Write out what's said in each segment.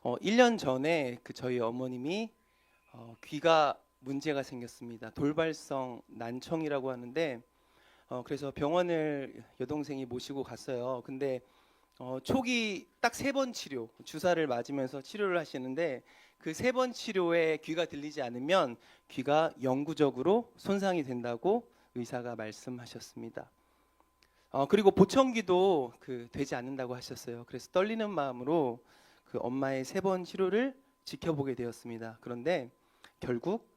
1년 전에 저희 어머님이 귀가 문제가 생겼습니다. 돌발성 난청이라고 하는데 그래서 병원을 여동생이 모시고 갔어요. 근데 초기 딱 3번 치료, 주사를 맞으면서 치료를 하시는데 그 3번 치료에 귀가 들리지 않으면 귀가 영구적으로 손상이 된다고 의사가 말씀하셨습니다. 그리고 보청기도 되지 않는다고 하셨어요. 그래서 떨리는 마음으로 그 엄마의 3번 치료를 지켜보게 되었습니다. 그런데 결국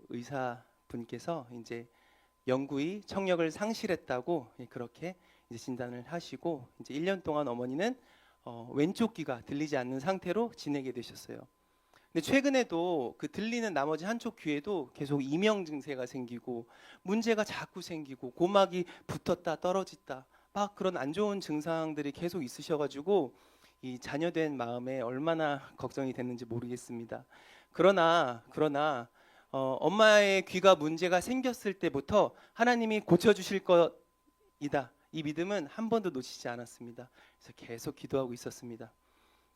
의사분께서 이제 영구히 청력을 상실했다고 그렇게 이제 진단을 하시고 이제 1년 동안 어머니는 왼쪽 귀가 들리지 않는 상태로 지내게 되셨어요. 근데 최근에도 그 들리는 나머지 한쪽 귀에도 계속 이명 증세가 생기고 문제가 자꾸 생기고 고막이 붙었다 떨어졌다 막 그런 안 좋은 증상들이 계속 있으셔가지고 이 자녀된 마음에 얼마나 걱정이 됐는지 모르겠습니다. 그러나 엄마의 귀가 문제가 생겼을 때부터 하나님이 고쳐주실 것이다. 이 믿음은 한 번도 놓치지 않았습니다. 그래서 계속 기도하고 있었습니다.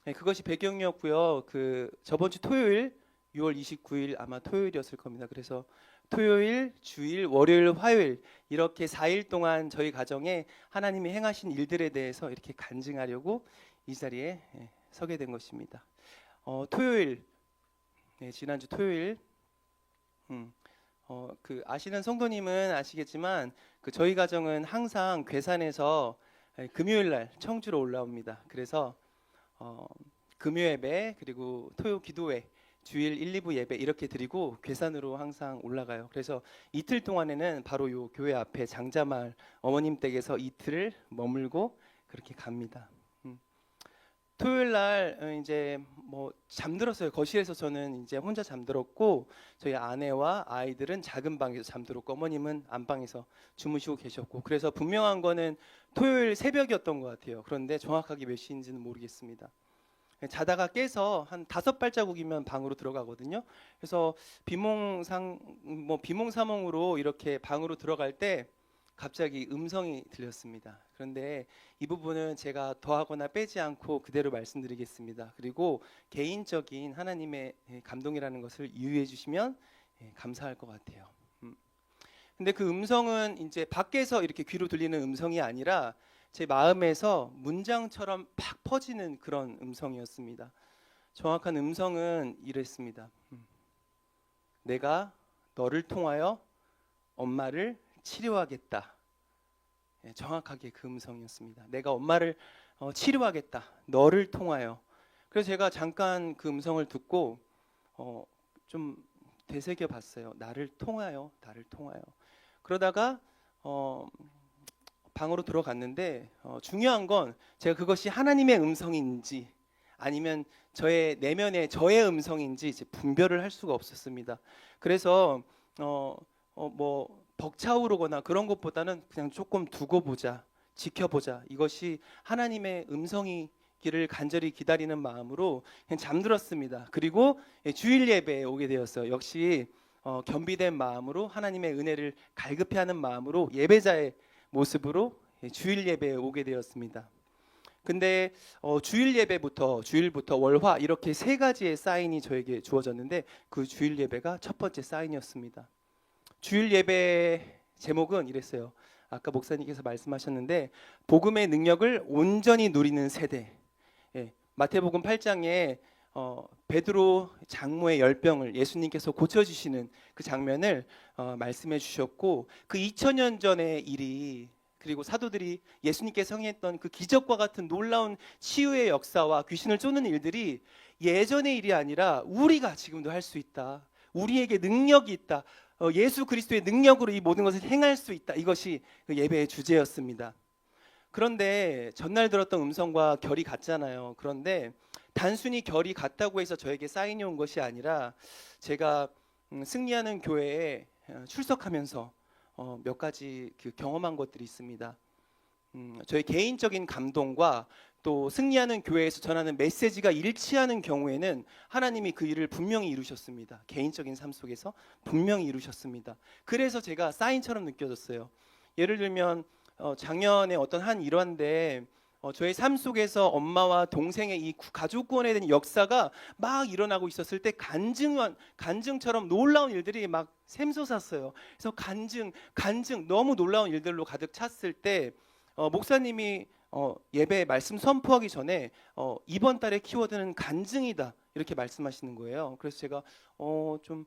네, 그것이 배경이었고요. 저번 주 토요일 6월 29일 아마 토요일이었을 겁니다. 그래서 토요일, 주일, 월요일, 화요일 이렇게 4일 동안 저희 가정에 하나님이 행하신 일들에 대해서 이렇게 간증하려고 이 자리에 서게 된 것입니다. 토요일, 지난주 토요일, 아시는 성도님은 아시겠지만 저희 가정은 항상 괴산에서 금요일 날 청주로 올라옵니다. 그래서 금요 예배 그리고 토요 기도회 주일 1, 2부 예배 이렇게 드리고 괴산으로 항상 올라가요. 그래서 이틀 동안에는 바로 요 교회 앞에 장자마을 어머님 댁에서 이틀을 머물고 그렇게 갑니다. 토요일 날 이제 잠들었어요. 거실에서 저는 이제 혼자 잠들었고 저희 아내와 아이들은 작은 방에서 잠들었고 어머님은 안방에서 주무시고 계셨고 그래서 분명한 거는 토요일 새벽이었던 것 같아요. 그런데 정확하게 몇 시인지는 모르겠습니다. 자다가 깨서 한 5발자국이면 방으로 들어가거든요. 그래서 비몽사몽으로 이렇게 방으로 들어갈 때 갑자기 음성이 들렸습니다. 그런데 이 부분은 제가 더하거나 빼지 않고 그대로 말씀드리겠습니다. 그리고 개인적인 하나님의 감동이라는 것을 유의해 주시면 감사할 것 같아요. 근데 그 음성은 이제 밖에서 이렇게 귀로 들리는 음성이 아니라 제 마음에서 문장처럼 팍 퍼지는 그런 음성이었습니다. 정확한 음성은 이랬습니다. 내가 너를 통하여 엄마를 치료하겠다. 정확하게 그 음성이었습니다. 내가 엄마를 치료하겠다. 너를 통하여. 그래서 제가 잠깐 그 음성을 듣고 좀 되새겨 봤어요. 나를 통하여. 그러다가 방으로 들어갔는데 중요한 건 제가 그것이 하나님의 음성인지 아니면 저의 내면의 저의 음성인지 이제 분별을 할 수가 없었습니다. 그래서 벅차오르거나 그런 것보다는 그냥 조금 두고 보자, 지켜보자. 이것이 하나님의 음성이기를 간절히 기다리는 마음으로 그냥 잠들었습니다. 그리고 주일 예배에 오게 되었어요. 역시 겸비된 마음으로 하나님의 은혜를 갈급해하는 마음으로 예배자의 모습으로 주일 예배에 오게 되었습니다. 근데 주일부터 월화 이렇게 3가지의 사인이 저에게 주어졌는데 그 주일 예배가 첫 번째 사인이었습니다. 주일 예배 제목은 이랬어요. 아까 목사님께서 말씀하셨는데 복음의 능력을 온전히 누리는 세대. 마태복음 8장에 베드로 장모의 열병을 예수님께서 고쳐주시는 그 장면을 말씀해 주셨고 그 2000년 전의 일이 그리고 사도들이 예수님께서 행했던 그 기적과 같은 놀라운 치유의 역사와 귀신을 쫓는 일들이 예전의 일이 아니라 우리가 지금도 할 수 있다. 우리에게 능력이 있다. 예수 그리스도의 능력으로 이 모든 것을 행할 수 있다. 이것이 그 예배의 주제였습니다. 그런데 전날 들었던 음성과 결이 같잖아요. 그런데 단순히 결이 같다고 해서 저에게 사인이 온 것이 아니라 제가 승리하는 교회에 출석하면서 몇 가지 경험한 것들이 있습니다. 저희 개인적인 감동과 또 승리하는 교회에서 전하는 메시지가 일치하는 경우에는 하나님이 그 일을 분명히 이루셨습니다. 개인적인 삶 속에서 분명히 이루셨습니다. 그래서 제가 사인처럼 느껴졌어요. 예를 들면 작년에 어떤 한 일화인데 저의 삶 속에서 엄마와 동생의 이 가족 구원에 대한 역사가 막 일어나고 있었을 때 간증처럼 놀라운 일들이 막 샘솟았어요. 그래서 간증 너무 놀라운 일들로 가득 찼을 때 목사님이 예배 말씀 선포하기 전에 이번 달의 키워드는 간증이다 이렇게 말씀하시는 거예요. 그래서 제가 좀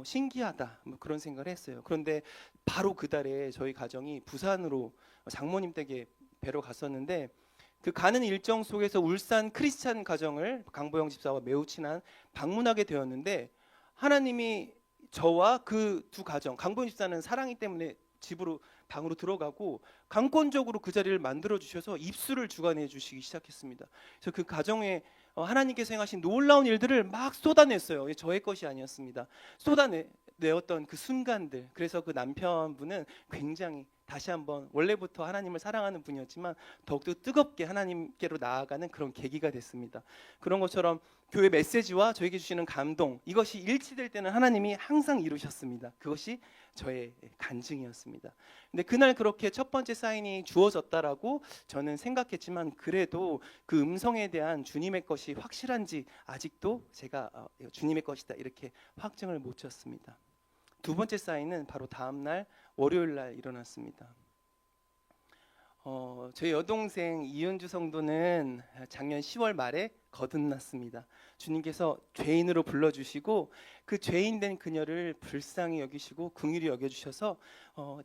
신기하다 뭐 그런 생각을 했어요. 그런데 바로 그 달에 저희 가정이 부산으로 장모님 댁에 뵈러 갔었는데 그 가는 일정 속에서 울산 크리스찬 가정을 강보영 집사와 매우 친한 방문하게 되었는데 하나님이 저와 그 두 가정, 강보영 집사는 사랑이 때문에 집으로 방으로 들어가고 강권적으로 그 자리를 만들어 주셔서 입술을 주관해 주시기 시작했습니다. 그래서 그 가정에 하나님께서 행하신 놀라운 일들을 막 쏟아냈어요. 저의 것이 아니었습니다. 쏟아내었던 그 순간들. 그래서 그 남편분은 굉장히 다시 한번 원래부터 하나님을 사랑하는 분이었지만 더욱더 뜨겁게 하나님께로 나아가는 그런 계기가 됐습니다. 그런 것처럼 교회 메시지와 저에게 주시는 감동, 이것이 일치될 때는 하나님이 항상 이루셨습니다. 그것이 저의 간증이었습니다. 근데 그날 그렇게 첫 번째 사인이 주어졌다라고 저는 생각했지만 그래도 그 음성에 대한 주님의 것이 확실한지 아직도 제가 주님의 것이다 이렇게 확증을 못 쳤습니다. 두 번째 사인은 바로 다음 날 월요일 날 일어났습니다. 저희 여동생 이은주 성도는 작년 10월 말에 거듭났습니다. 주님께서 죄인으로 불러주시고 그 죄인 된 그녀를 불쌍히 여기시고 긍휼히 여겨주셔서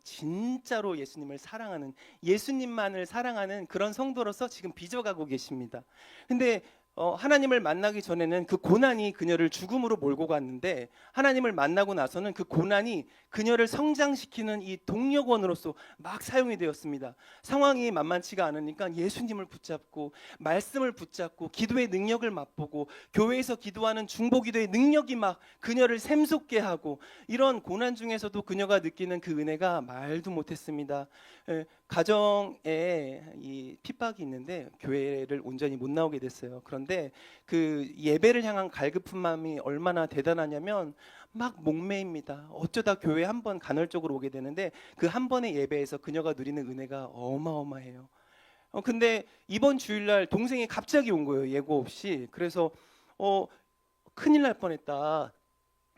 진짜로 예수님을 사랑하는, 예수님만을 사랑하는 그런 성도로서 지금 빚어가고 계십니다. 근데 하나님을 만나기 전에는 그 고난이 그녀를 죽음으로 몰고 갔는데 하나님을 만나고 나서는 그 고난이 그녀를 성장시키는 이 동력원으로서 막 사용이 되었습니다. 상황이 만만치가 않으니까 예수님을 붙잡고 말씀을 붙잡고 기도의 능력을 맛보고 교회에서 기도하는 중보기도의 능력이 막 그녀를 샘솟게 하고, 이런 고난 중에서도 그녀가 느끼는 그 은혜가 말도 못했습니다. 가정에 이 핍박이 있는데 교회를 온전히 못 나오게 됐어요. 그런데 그 예배를 향한 갈급한 마음이 얼마나 대단하냐면 막 목매입니다. 어쩌다 교회 한 번 간헐적으로 오게 되는데 그 한 번의 예배에서 그녀가 누리는 은혜가 어마어마해요. 근데 이번 주일날 동생이 갑자기 온 거예요. 예고 없이. 그래서 큰일 날 뻔했다.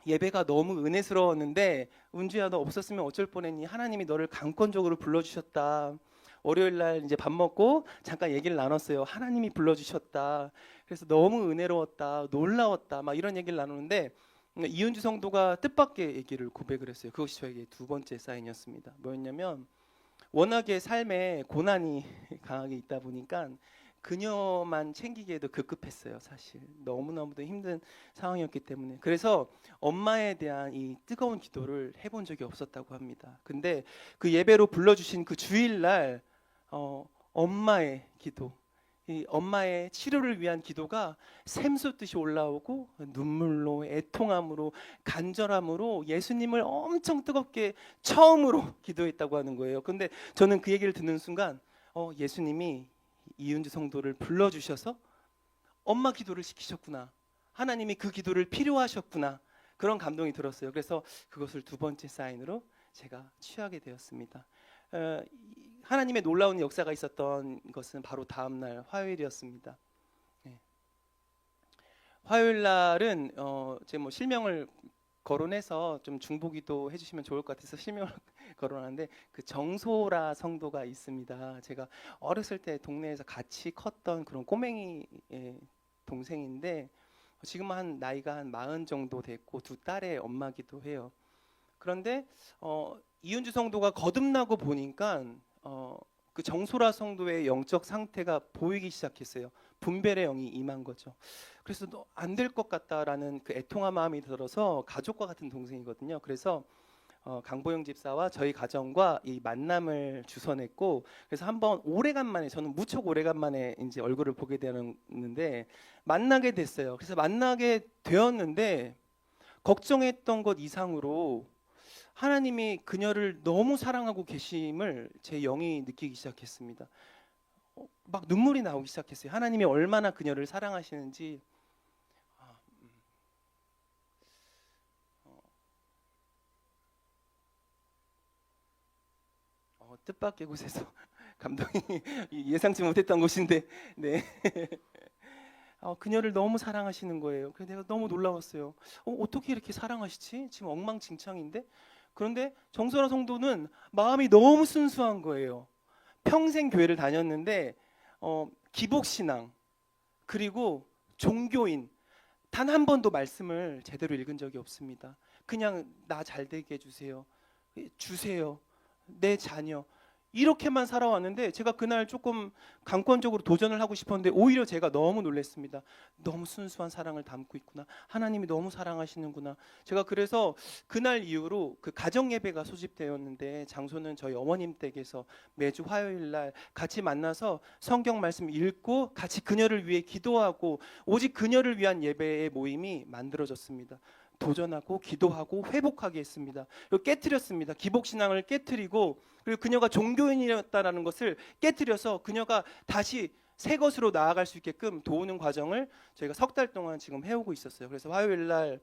예배가 너무 은혜스러웠는데 은주야 너 없었으면 어쩔 뻔했니? 하나님이 너를 강권적으로 불러주셨다. 월요일 날 이제 밥 먹고 잠깐 얘기를 나눴어요. 하나님이 불러주셨다. 그래서 너무 은혜로웠다, 놀라웠다, 막 이런 얘기를 나누는데 이은주 성도가 뜻밖의 얘기를 고백을 했어요. 그것이 저에게 두 번째 사인이었습니다. 뭐였냐면 워낙에 삶에 고난이 강하게 있다 보니까 그녀만 챙기기에도 급급했어요. 사실 너무너무도 힘든 상황이었기 때문에. 그래서 엄마에 대한 이 뜨거운 기도를 해본 적이 없었다고 합니다. 근데 그 예배로 불러주신 그 주일날 엄마의 기도, 이 엄마의 치료를 위한 기도가 샘솟듯이 올라오고 눈물로, 애통함으로, 간절함으로 예수님을 엄청 뜨겁게 처음으로 기도했다고 하는 거예요. 근데 저는 그 얘기를 듣는 순간 예수님이 이은주 성도를 불러주셔서 엄마 기도를 시키셨구나, 하나님이 그 기도를 필요하셨구나, 그런 감동이 들었어요. 그래서 그것을 두 번째 사인으로 제가 취하게 되었습니다. 하나님의 놀라운 역사가 있었던 것은 바로 다음 날 화요일이었습니다. 네. 화요일 날은 제가 실명을 거론해서 좀 중보기도 해주시면 좋을 것 같아서 실명을 거론하는데, 그 정소라 성도가 있습니다. 제가 어렸을 때 동네에서 같이 컸던 그런 꼬맹이 동생인데 지금 나이가 한 40 정도 됐고 두 딸의 엄마기도 해요. 그런데 이은주 성도가 거듭나고 보니까 그 정소라 성도의 영적 상태가 보이기 시작했어요. 분별의 영이 임한 거죠. 그래서 안 될 것 같다라는 그 애통한 마음이 들어서, 가족과 같은 동생이거든요. 그래서 강보영 집사와 저희 가정과 이 만남을 주선했고, 그래서 한번 오래간만에, 저는 무척 오래간만에 이제 얼굴을 보게 되는데 만나게 됐어요. 그래서 만나게 되었는데 걱정했던 것 이상으로 하나님이 그녀를 너무 사랑하고 계심을 제 영이 느끼기 시작했습니다. 막 눈물이 나오기 시작했어요. 하나님이 얼마나 그녀를 사랑하시는지. 뜻밖의 곳에서 감동이 예상치 못했던 곳인데, 네. 그녀를 너무 사랑하시는 거예요. 그래서 내가 너무 놀라웠어요. 어떻게 이렇게 사랑하시지? 지금 엉망진창인데? 그런데 정선아 성도는 마음이 너무 순수한 거예요. 평생 교회를 다녔는데 기복신앙 그리고 종교인 단 한 번도 말씀을 제대로 읽은 적이 없습니다. 그냥 나 잘 되게 해주세요. 주세요. 내 자녀. 이렇게만 살아왔는데 제가 그날 조금 강권적으로 도전을 하고 싶었는데 오히려 제가 너무 놀랐습니다. 너무 순수한 사랑을 담고 있구나. 하나님이 너무 사랑하시는구나. 제가 그래서 그날 이후로 그 가정 예배가 소집되었는데 장소는 저희 어머님 댁에서 매주 화요일 날 같이 만나서 성경 말씀 읽고 같이 그녀를 위해 기도하고 오직 그녀를 위한 예배의 모임이 만들어졌습니다. 도전하고 기도하고 회복하게 했습니다. 그리고 깨트렸습니다. 기복신앙을 깨트리고 그리고 그녀가 종교인이었다라는 것을 깨트려서 그녀가 다시 새 것으로 나아갈 수 있게끔 도우는 과정을 저희가 석 달 동안 지금 해오고 있었어요. 그래서 화요일 날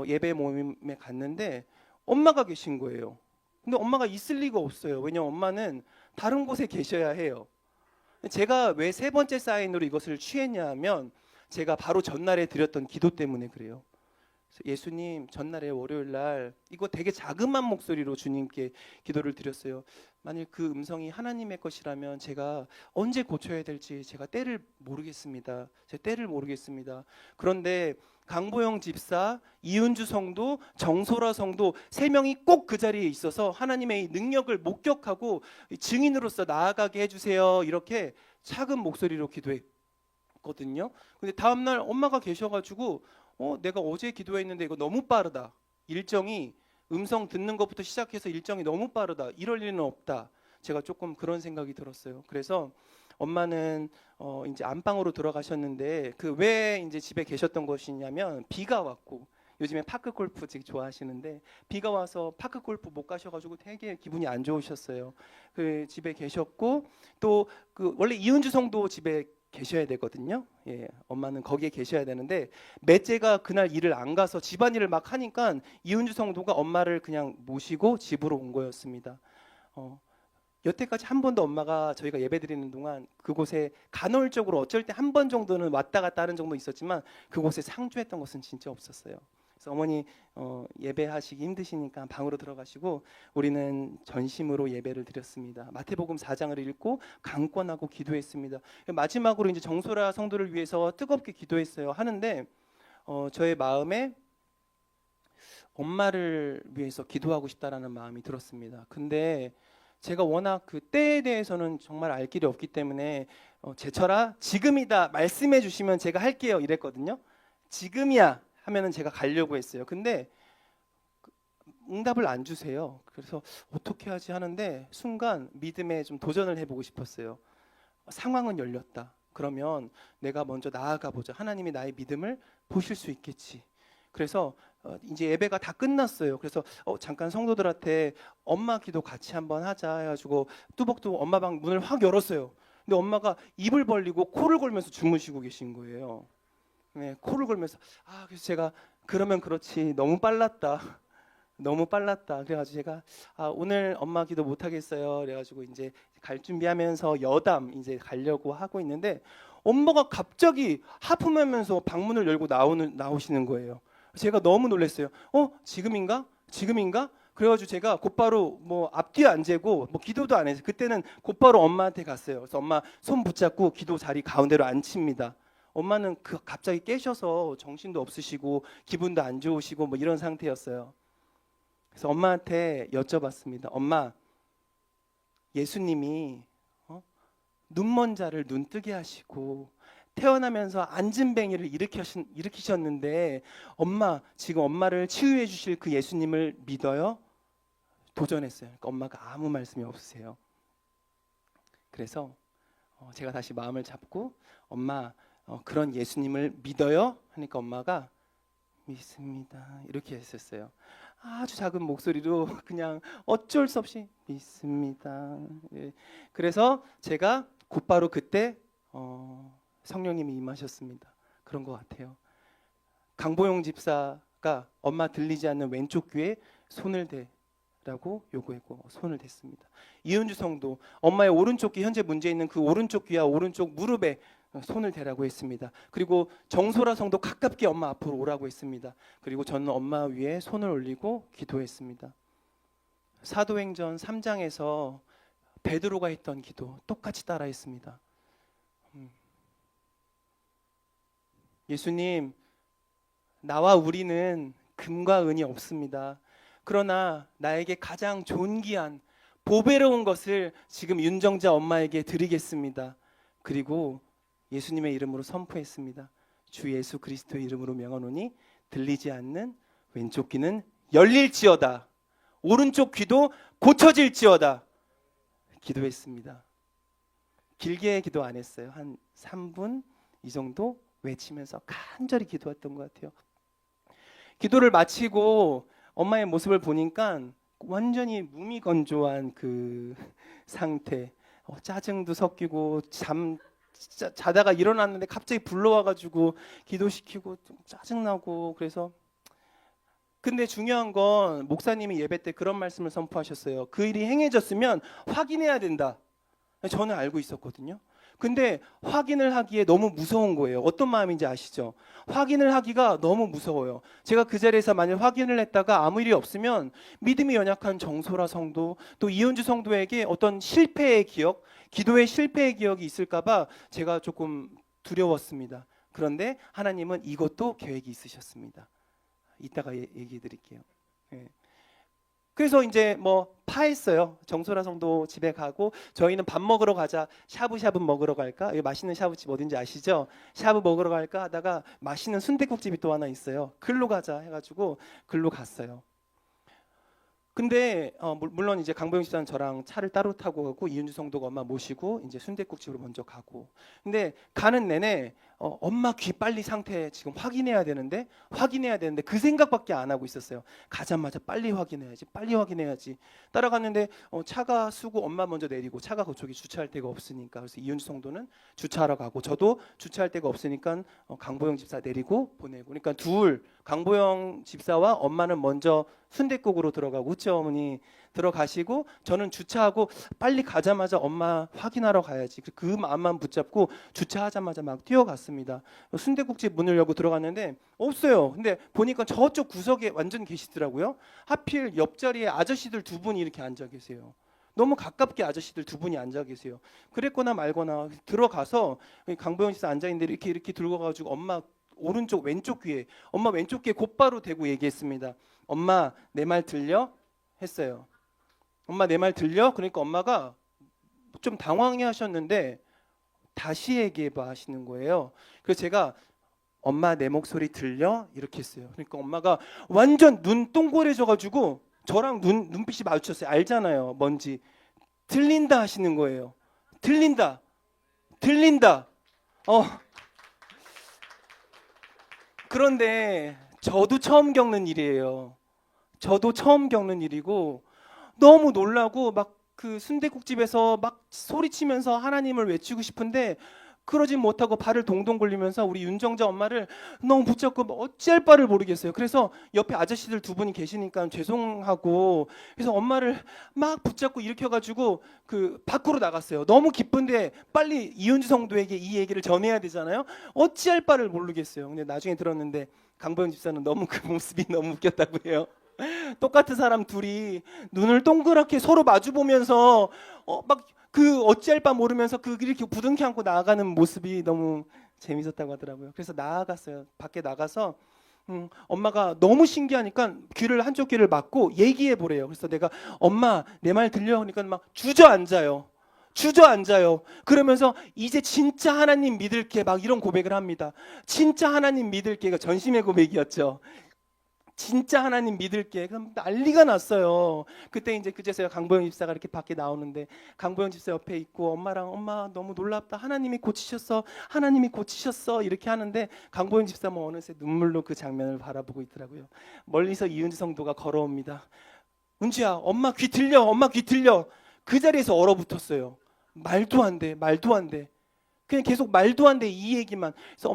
예배 모임에 갔는데 엄마가 계신 거예요. 근데 엄마가 있을 리가 없어요. 왜냐면 엄마는 다른 곳에 계셔야 해요. 제가 왜 세 번째 사인으로 이것을 취했냐 하면 제가 바로 전날에 드렸던 기도 때문에 그래요. 예수님 전날에 월요일 날 이거 되게 자그마한 목소리로 주님께 기도를 드렸어요. 만일 그 음성이 하나님의 것이라면 제가 언제 고쳐야 될지 제가 때를 모르겠습니다. 제 때를 모르겠습니다. 그런데 강보영 집사, 이은주 성도, 정소라 성도 세 명이 꼭 그 자리에 있어서 하나님의 능력을 목격하고 증인으로서 나아가게 해주세요. 이렇게 작은 목소리로 기도했거든요. 근데 다음날 엄마가 계셔가지고 내가 어제 기도했는데 이거 너무 빠르다. 일정이 음성 듣는 것부터 시작해서 일정이 너무 빠르다. 이럴 리는 없다. 제가 조금 그런 생각이 들었어요. 그래서 엄마는 이제 안방으로 들어가셨는데 그 왜 이제 집에 계셨던 것이냐면 비가 왔고 요즘에 파크 골프 되게 좋아하시는데 비가 와서 파크 골프 못 가셔가지고 되게 기분이 안 좋으셨어요. 그 집에 계셨고 또 그 원래 이은주 성도 집에 계셔야 되거든요. 예, 엄마는 거기에 계셔야 되는데 넷째가 그날 일을 안 가서 집안일을 막 하니까 이은주 성도가 엄마를 그냥 모시고 집으로 온 거였습니다. 여태까지 한 번도 엄마가 저희가 예배드리는 동안 그곳에 간헐적으로 어쩔 때 한 번 정도는 왔다 갔다 하는 정도 있었지만 그곳에 상주했던 것은 진짜 없었어요. 그래서 어머니 예배하시기 힘드시니까 방으로 들어가시고 우리는 전심으로 예배를 드렸습니다. 마태복음 4장을 읽고 강권하고 기도했습니다. 마지막으로 이제 정소라 성도를 위해서 뜨겁게 기도했어요. 하는데 저의 마음에 엄마를 위해서 기도하고 싶다라는 마음이 들었습니다. 근데 제가 워낙 그 때에 대해서는 정말 알 길이 없기 때문에 제철아 지금이다 말씀해 주시면 제가 할게요 이랬거든요. 지금이야 하면은 제가 가려고 했어요. 근데 응답을 안 주세요. 그래서 어떻게 하지 하는데 순간 믿음에 좀 도전을 해보고 싶었어요. 상황은 열렸다. 그러면 내가 먼저 나아가 보자. 하나님이 나의 믿음을 보실 수 있겠지. 그래서 이제 예배가 다 끝났어요. 그래서 잠깐 성도들한테 엄마 기도 같이 한번 하자 해가지고 뚜벅뚜벅 엄마 방 문을 확 열었어요. 근데 엄마가 입을 벌리고 코를 골면서 주무시고 계신 거예요. 네, 코를 골면서 그래서 제가 그러면 그렇지 너무 빨랐다. 너무 빨랐다. 그래가지고 제가 오늘 엄마 기도 못 하겠어요. 그래가지고 이제 갈 준비하면서 여담 이제 가려고 하고 있는데 엄마가 갑자기 하품하면서 방문을 열고 나오시는 거예요. 제가 너무 놀랐어요. 지금인가? 지금인가? 그래가지고 제가 곧바로 뭐 앞뒤 안 재고 뭐 기도도 안 해서 그때는 곧바로 엄마한테 갔어요. 그래서 엄마 손 붙잡고 기도 자리 가운데로 앉힙니다. 엄마는 갑자기 깨셔서 정신도 없으시고 기분도 안 좋으시고 뭐 이런 상태였어요. 그래서 엄마한테 여쭤봤습니다. 엄마, 예수님이 눈먼 자를 눈뜨게 하시고 태어나면서 앉은뱅이를 일으키셨는데 엄마 지금 엄마를 치유해 주실 그 예수님을 믿어요? 도전했어요. 그러니까 엄마가 아무 말씀이 없으세요. 그래서 제가 다시 마음을 잡고 엄마 그런 예수님을 믿어요? 하니까 엄마가 믿습니다. 이렇게 했었어요. 아주 작은 목소리로 그냥 어쩔 수 없이 믿습니다. 예. 그래서 제가 곧바로 그때 성령님이 임하셨습니다. 그런 것 같아요. 강보용 집사가 엄마 들리지 않는 왼쪽 귀에 손을 라고 요구했고 손을 댔습니다. 이은주 성도 엄마의 오른쪽 귀, 현재 문제 있는 그 오른쪽 귀와 오른쪽 무릎에 손을 대라고 했습니다. 그리고 정소라 성도 가깝게 엄마 앞으로 오라고 했습니다. 그리고 저는 엄마 위에 손을 올리고 기도했습니다. 사도행전 3장에서 베드로가 했던 기도 똑같이 따라했습니다. 예수님, 나와 우리는 금과 은이 없습니다. 그러나 나에게 가장 존귀한 보배로운 것을 지금 윤정자 엄마에게 드리겠습니다. 그리고 예수님의 이름으로 선포했습니다. 주 예수 그리스도의 이름으로 명하노니 들리지 않는 왼쪽 귀는 열릴지어다. 오른쪽 귀도 고쳐질지어다. 기도했습니다. 길게 기도 안 했어요. 한 3분 이 정도 외치면서 간절히 기도했던 것 같아요. 기도를 마치고 엄마의 모습을 보니까 완전히 무미건조한 그 상태, 짜증도 섞이고 자다가 일어났는데 갑자기 불러와가지고 기도시키고 좀 짜증나고. 그래서 근데 중요한 건 목사님이 예배 때 그런 말씀을 선포하셨어요. 그 일이 행해졌으면 확인해야 된다. 저는 알고 있었거든요. 근데 확인을 하기에 너무 무서운 거예요. 어떤 마음인지 아시죠? 확인을 하기가 너무 무서워요. 제가 그 자리에서 만약 확인을 했다가 아무 일이 없으면 믿음이 연약한 정소라 성도, 또 이은주 성도에게 어떤 실패의 기억, 기도의 실패의 기억이 있을까 봐 제가 조금 두려웠습니다. 그런데 하나님은 이것도 계획이 있으셨습니다. 이따가 얘기해 드릴게요. 네. 그래서 이제 뭐 파했어요. 정소라 성도 집에 가고 저희는 밥 먹으러 가자. 샤브샤브 먹으러 갈까? 여기 맛있는 샤브집 어딘지 아시죠? 샤브 먹으러 갈까 하다가 맛있는 순댓국집이 또 하나 있어요. 글로 가자 해가지고 글로 갔어요. 근데 물론 이제 강보영 집사는 저랑 차를 따로 타고 가고 이은주 성도가 엄마 모시고 이제 순댓국집으로 먼저 가고. 근데 가는 내내 엄마 귀 빨리 상태 지금 확인해야 되는데 그 생각밖에 안 하고 있었어요. 가자마자 빨리 확인해야지. 따라갔는데 차가 쓰고 엄마 먼저 내리고 차가 그쪽에 주차할 데가 없으니까 그래서 이은주 성도는 주차하러 가고 저도 주차할 데가 없으니까 강보영 집사 내리고 보내고. 그러니까 강보영 집사와 엄마는 먼저 순댓국으로 들어가고, 그렇죠 어머니? 들어가시고 저는 주차하고 빨리 가자마자 엄마 확인하러 가야지. 그 마음만 붙잡고 주차하자마자 막 뛰어갔습니다. 순댓국집 문을 열고 들어갔는데 없어요. 근데 보니까 저쪽 구석에 완전 계시더라고요. 하필 옆자리에 아저씨들 2분이 이렇게 앉아 계세요. 너무 가깝게 아저씨들 2분이 앉아 계세요. 그랬거나 말거나 들어가서 강보영 씨가 앉아 있는데 이렇게 들고 가지고 엄마 오른쪽 왼쪽 귀에 곧바로 대고 얘기했습니다. 엄마 내 말 들려? 했어요. 엄마 내 말 들려? 그러니까 엄마가 좀 당황해 하셨는데 다시 얘기해봐 하시는 거예요. 그래서 제가 엄마 내 목소리 들려? 이렇게 했어요. 그러니까 엄마가 완전 눈 동그래져가지고 저랑 눈빛이 마주쳤어요. 알잖아요 뭔지. 들린다 하시는 거예요. 들린다. 그런데 저도 처음 겪는 일이에요. 저도 처음 겪는 일이고 너무 놀라고 막 그 순댓국집에서 막 소리치면서 하나님을 외치고 싶은데 그러진 못하고 발을 동동 굴리면서 우리 윤정자 엄마를 너무 붙잡고 어찌할 바를 모르겠어요. 그래서 옆에 아저씨들 2분이 계시니까 죄송하고 그래서 엄마를 막 붙잡고 일으켜가지고 그 밖으로 나갔어요. 너무 기쁜데 빨리 이은주 성도에게 이 얘기를 전해야 되잖아요. 어찌할 바를 모르겠어요. 근데 나중에 들었는데 강보영 집사는 너무 그 모습이 너무 웃겼다고 해요. 똑같은 사람 둘이 눈을 동그랗게 서로 마주 보면서 막 그 어찌할 바 모르면서 그 이렇게 부둥켜 안고 나아가는 모습이 너무 재밌었다고 하더라고요. 그래서 나아갔어요. 밖에 나가서 엄마가 너무 신기하니까 한쪽 귀를 막고 얘기해 보래요. 그래서 내가 엄마 내 말 들려? 그러니까 막 주저앉아요. 그러면서 이제 진짜 하나님 믿을게 막 이런 고백을 합니다. 진짜 하나님 믿을게가 전심의 고백이었죠. 진짜 하나님 믿을게. 그럼 난리가 났어요. 그때 이제 그제서야 강보영 집사가 이렇게 밖에 나오는데 강보영 집사 옆에 있고 엄마랑 엄마 너무 놀랍다. 하나님이 고치셨어. 이렇게 하는데 강보영 집사 뭐 어느새 눈물로 그 장면을 바라보고 있더라고요. 멀리서 이은주 성도가 걸어옵니다. 은주야, 엄마 귀 들려. 그 자리에서 얼어붙었어요. 말도 안 돼. 그냥 계속 말도 안 돼 이 얘기만. 그래서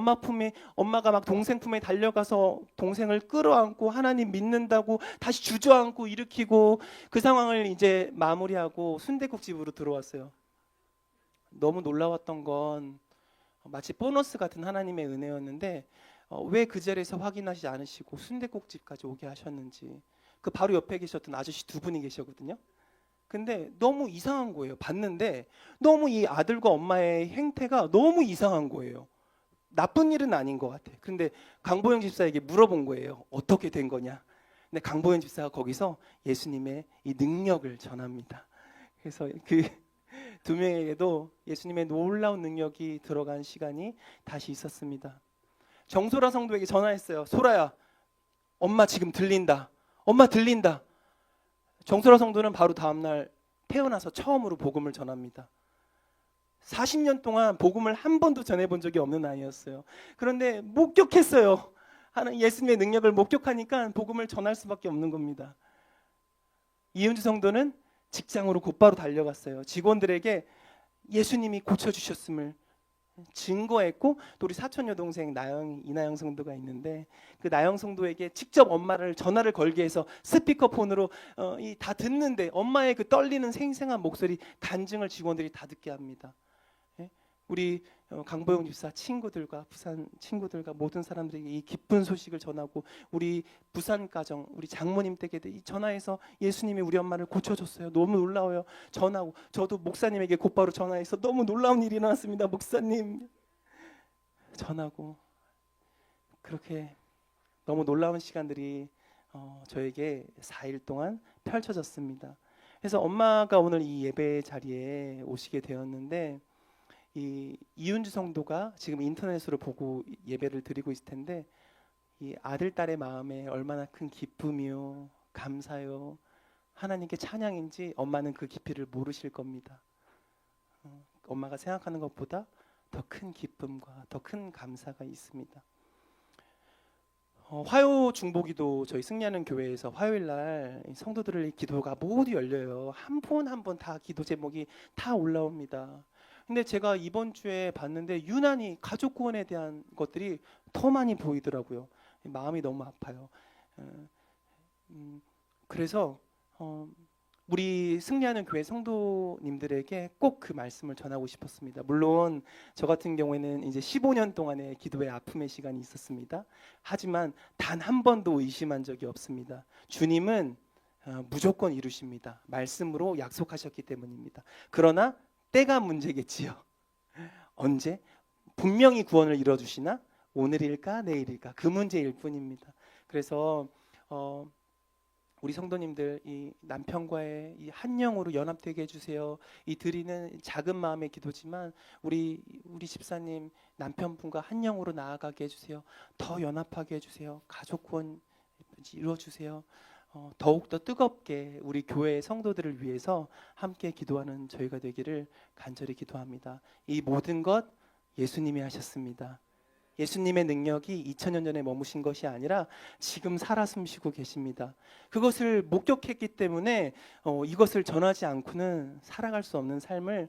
엄마가 막 동생 품에 달려가서 동생을 끌어안고 하나님 믿는다고 다시 주저앉고 일으키고 그 상황을 이제 마무리하고 순댓국집으로 들어왔어요. 너무 놀라웠던 건 마치 보너스 같은 하나님의 은혜였는데 왜 그 자리에서 확인하지 않으시고 순댓국집까지 오게 하셨는지. 그 바로 옆에 계셨던 아저씨 두 분이 계셨거든요. 근데 너무 이상한 거예요. 봤는데 너무 이 아들과 엄마의 행태가 너무 이상한 거예요. 나쁜 일은 아닌 것 같아. 근데 강보영 집사에게 물어본 거예요. 어떻게 된 거냐. 근데 강보영 집사가 거기서 예수님의 이 능력을 전합니다. 그래서 그 두 명에게도 예수님의 놀라운 능력이 들어간 시간이 다시 있었습니다. 정소라 성도에게 전화했어요. 소라야, 엄마 지금 들린다. 엄마 들린다. 정소라 성도는 바로 다음날 태어나서 처음으로 복음을 전합니다. 40년 동안 복음을 한 번도 전해본 적이 없는 아이였어요. 그런데 목격했어요. 하나님 예수님의 능력을 목격하니까 복음을 전할 수밖에 없는 겁니다. 이은주 성도는 직장으로 곧바로 달려갔어요. 직원들에게 예수님이 고쳐주셨음을 증거했고, 또 우리 사촌 여동생 이나영 성도가 있는데 그 나영 성도에게 직접 엄마를 전화를 걸게 해서 스피커폰으로 다 듣는데 엄마의 그 떨리는 생생한 목소리 간증을 직원들이 다 듣게 합니다. 예? 우리 강보영 집사 친구들과 부산 친구들과 모든 사람들에게 이 기쁜 소식을 전하고, 우리 부산 가정 우리 장모님 댁에도 이 전화해서 예수님이 우리 엄마를 고쳐줬어요. 너무 놀라워요. 전하고, 저도 목사님에게 곧바로 전화해서 너무 놀라운 일이 일어났습니다. 목사님 전하고, 그렇게 너무 놀라운 시간들이 저에게 4일 동안 펼쳐졌습니다. 그래서 엄마가 오늘 이 예배 자리에 오시게 되었는데, 이 이윤주 성도가 지금 인터넷으로 보고 예배를 드리고 있을 텐데, 이 아들 딸의 마음에 얼마나 큰 기쁨이요 감사요 하나님께 찬양인지 엄마는 그 깊이를 모르실 겁니다. 엄마가 생각하는 것보다 더 큰 기쁨과 더 큰 감사가 있습니다. 화요 중보기도 저희 승리하는 교회에서 화요일 날 성도들의 기도가 모두 열려요. 한 분 한 분 다 기도 제목이 다 올라옵니다. 근데 제가 이번 주에 봤는데 유난히 가족 구원에 대한 것들이 더 많이 보이더라고요. 마음이 너무 아파요. 그래서 우리 승리하는 교회 성도님들에게 꼭 그 말씀을 전하고 싶었습니다. 물론 저 같은 경우에는 이제 15년 동안의 기도의 아픔의 시간이 있었습니다. 하지만 단 한 번도 의심한 적이 없습니다. 주님은 무조건 이루십니다. 말씀으로 약속하셨기 때문입니다. 그러나 때가 문제겠지요. 언제? 분명히 구원을 이뤄주시나? 오늘일까 내일일까? 그 문제일 뿐입니다. 그래서 우리 성도님들 이 남편과의 이 한 영으로 연합되게 해주세요. 이 드리는 작은 마음의 기도지만 우리 집사님 남편분과 한 영으로 나아가게 해주세요. 더 연합하게 해주세요. 가족 구원 이루어주세요. 더욱더 뜨겁게 우리 교회의 성도들을 위해서 함께 기도하는 저희가 되기를 간절히 기도합니다. 이 모든 것 예수님이 하셨습니다. 예수님의 능력이 2000년 전에 머무신 것이 아니라 지금 살아 숨쉬고 계십니다. 그것을 목격했기 때문에 이것을 전하지 않고는 살아갈 수 없는 삶을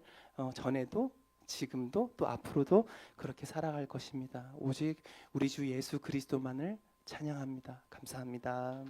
전에도 지금도 또 앞으로도 그렇게 살아갈 것입니다. 오직 우리 주 예수 그리스도만을 찬양합니다. 감사합니다.